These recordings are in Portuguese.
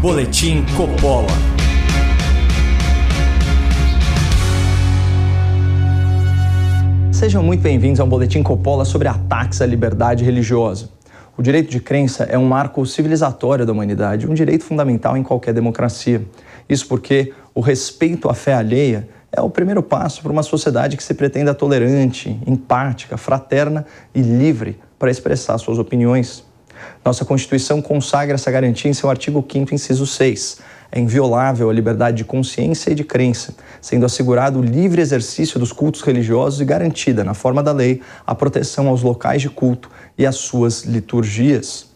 Boletim Coppola. Sejam muito bem-vindos ao Boletim Coppola sobre ataques à liberdade religiosa. O direito de crença é um marco civilizatório da humanidade, um direito fundamental em qualquer democracia. Isso porque o respeito à fé alheia é o primeiro passo para uma sociedade que se pretenda tolerante, empática, fraterna e livre para expressar suas opiniões. Nossa Constituição consagra essa garantia em seu artigo 5º, inciso 6. É inviolável a liberdade de consciência e de crença, sendo assegurado o livre exercício dos cultos religiosos e garantida, na forma da lei, a proteção aos locais de culto e às suas liturgias.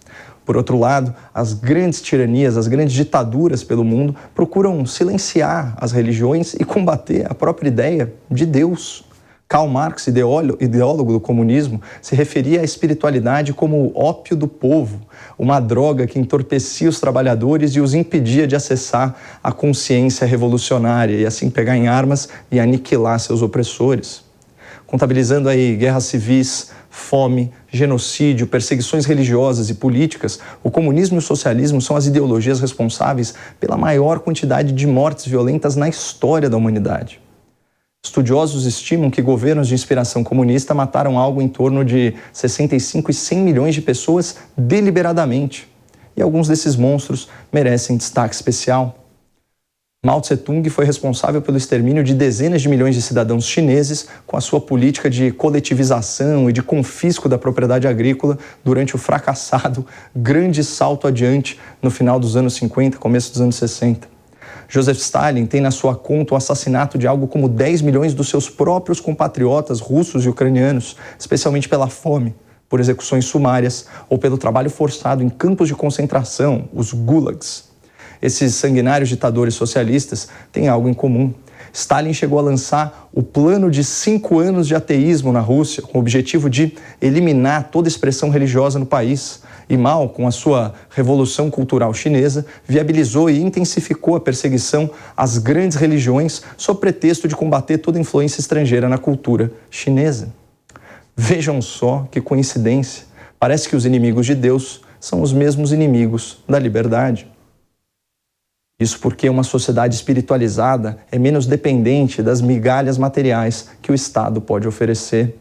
Por outro lado, as grandes tiranias, as grandes ditaduras pelo mundo procuram silenciar as religiões e combater a própria ideia de Deus. Karl Marx, ideólogo do comunismo, se referia à espiritualidade como o ópio do povo, uma droga que entorpecia os trabalhadores e os impedia de acessar a consciência revolucionária e assim pegar em armas e aniquilar seus opressores. Contabilizando aí guerras civis, fome, genocídio, perseguições religiosas e políticas, o comunismo e o socialismo são as ideologias responsáveis pela maior quantidade de mortes violentas na história da humanidade. Estudiosos estimam que governos de inspiração comunista mataram algo em torno de 65 e 100 milhões de pessoas deliberadamente. E alguns desses monstros merecem destaque especial. Mao Tse-tung foi responsável pelo extermínio de dezenas de milhões de cidadãos chineses com a sua política de coletivização e de confisco da propriedade agrícola durante o fracassado Grande Salto Adiante no final dos anos 50, começo dos anos 60. Joseph Stalin tem na sua conta o assassinato de algo como 10 milhões dos seus próprios compatriotas russos e ucranianos, especialmente pela fome, por execuções sumárias ou pelo trabalho forçado em campos de concentração, os gulags. Esses sanguinários ditadores socialistas têm algo em comum. Stalin chegou a lançar o plano de 5 anos de ateísmo na Rússia, com o objetivo de eliminar toda expressão religiosa no país. E Mao, com a sua Revolução Cultural Chinesa, viabilizou e intensificou a perseguição às grandes religiões sob pretexto de combater toda influência estrangeira na cultura chinesa. Vejam só que coincidência. Parece que os inimigos de Deus são os mesmos inimigos da liberdade. Isso porque uma sociedade espiritualizada é menos dependente das migalhas materiais que o Estado pode oferecer.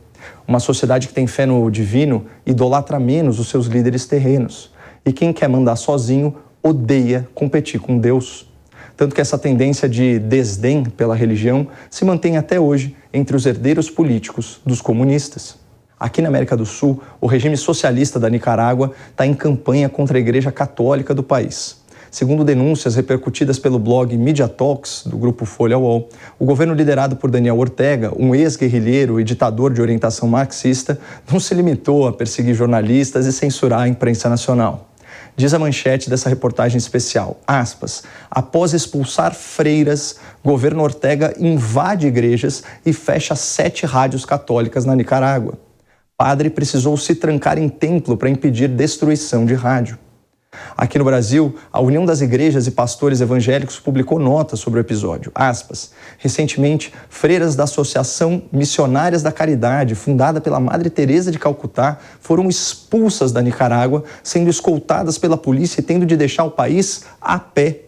Uma sociedade que tem fé no divino idolatra menos os seus líderes terrenos. E quem quer mandar sozinho odeia competir com Deus. Tanto que essa tendência de desdém pela religião se mantém até hoje entre os herdeiros políticos dos comunistas. Aqui na América do Sul, o regime socialista da Nicarágua está em campanha contra a Igreja Católica do país. Segundo denúncias repercutidas pelo blog Media Talks, do grupo Folha UOL, o governo liderado por Daniel Ortega, um ex-guerrilheiro e ditador de orientação marxista, não se limitou a perseguir jornalistas e censurar a imprensa nacional. Diz a manchete dessa reportagem especial, aspas, após expulsar freiras, governo Ortega invade igrejas e fecha 7 rádios católicas na Nicarágua. Padre precisou se trancar em templo para impedir destruição de rádio. Aqui no Brasil, a União das Igrejas e Pastores Evangélicos publicou nota sobre o episódio. Aspas, recentemente, freiras da Associação Missionárias da Caridade, fundada pela Madre Teresa de Calcutá, foram expulsas da Nicarágua, sendo escoltadas pela polícia e tendo de deixar o país a pé.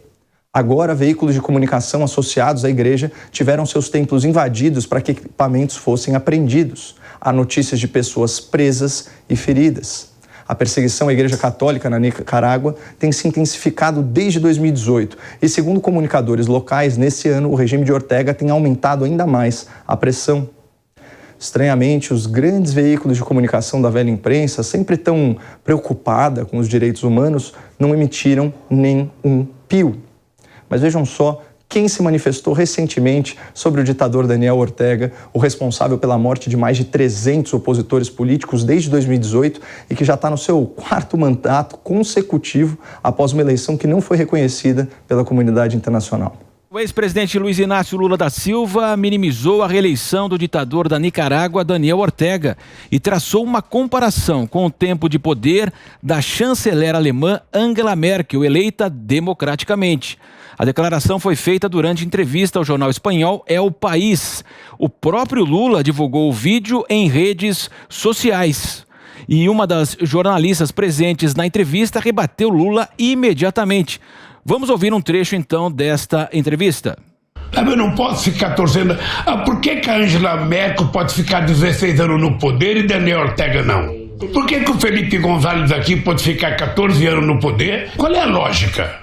Agora, veículos de comunicação associados à igreja tiveram seus templos invadidos para que equipamentos fossem apreendidos. Há notícias de pessoas presas e feridas. A perseguição à Igreja Católica na Nicarágua tem se intensificado desde 2018 e, segundo comunicadores locais, nesse ano o regime de Ortega tem aumentado ainda mais a pressão. Estranhamente, os grandes veículos de comunicação da velha imprensa, sempre tão preocupada com os direitos humanos, não emitiram nem um pio. Mas vejam só quem se manifestou recentemente sobre o ditador Daniel Ortega, o responsável pela morte de mais de 300 opositores políticos desde 2018 e que já está no seu 4º mandato consecutivo após uma eleição que não foi reconhecida pela comunidade internacional. O ex-presidente Luiz Inácio Lula da Silva minimizou a reeleição do ditador da Nicarágua, Daniel Ortega, e traçou uma comparação com o tempo de poder da chanceler alemã Angela Merkel, eleita democraticamente. A declaração foi feita durante entrevista ao jornal espanhol El País. O próprio Lula divulgou o vídeo em redes sociais. E uma das jornalistas presentes na entrevista rebateu Lula imediatamente. Vamos ouvir um trecho então desta entrevista. Eu não posso ficar torcendo. Por que a Angela Merkel pode ficar 16 anos no poder e Daniel Ortega não? Por que o Felipe González aqui pode ficar 14 anos no poder? Qual é a lógica?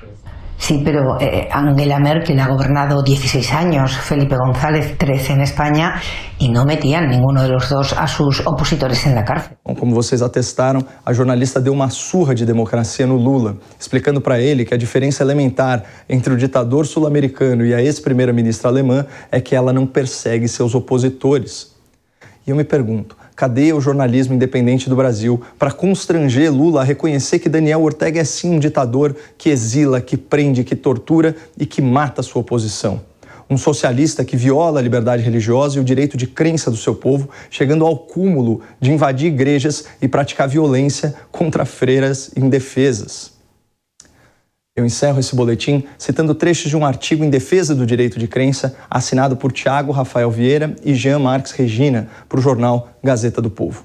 Sí, pero Angela Merkel ha gobernado 16 años, Felipe González 13 en España y no metían ninguno de los dos a sus opositores en la cárcel. Bom, como vocês atestaram, a jornalista deu uma surra de democracia no Lula, explicando para ele que a diferença elementar entre o ditador sul-americano e a ex-primeira-ministra alemã é que ela não persegue seus opositores. E eu me pergunto, cadê o jornalismo independente do Brasil para constranger Lula a reconhecer que Daniel Ortega é sim um ditador que exila, que prende, que tortura e que mata sua oposição? Um socialista que viola a liberdade religiosa e o direito de crença do seu povo, chegando ao cúmulo de invadir igrejas e praticar violência contra freiras indefesas. Eu encerro esse boletim citando trechos de um artigo em defesa do direito de crença assinado por Tiago Rafael Vieira e Jean Marques Regina para o jornal Gazeta do Povo.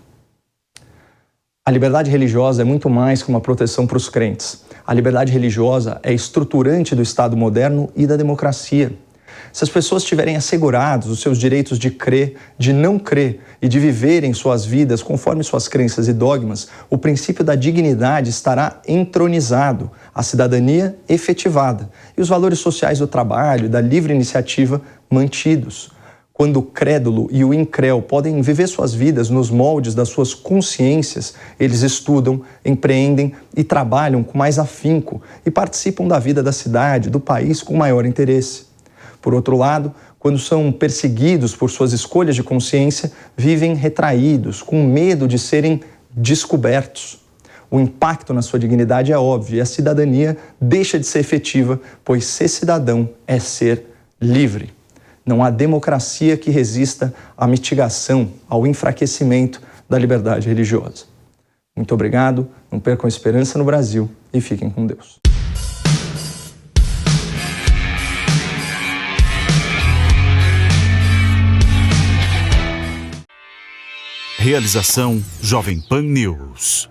A liberdade religiosa é muito mais que uma proteção para os crentes. A liberdade religiosa é estruturante do Estado moderno e da democracia. Se as pessoas tiverem assegurados os seus direitos de crer, de não crer e de viverem suas vidas conforme suas crenças e dogmas, o princípio da dignidade estará entronizado, a cidadania efetivada e os valores sociais do trabalho e da livre iniciativa mantidos. Quando o crédulo e o incréu podem viver suas vidas nos moldes das suas consciências, eles estudam, empreendem e trabalham com mais afinco e participam da vida da cidade, do país com maior interesse. Por outro lado, quando são perseguidos por suas escolhas de consciência, vivem retraídos, com medo de serem descobertos. O impacto na sua dignidade é óbvio e a cidadania deixa de ser efetiva, pois ser cidadão é ser livre. Não há democracia que resista à mitigação, ao enfraquecimento da liberdade religiosa. Muito obrigado, não percam a esperança no Brasil e fiquem com Deus. Realização Jovem Pan News.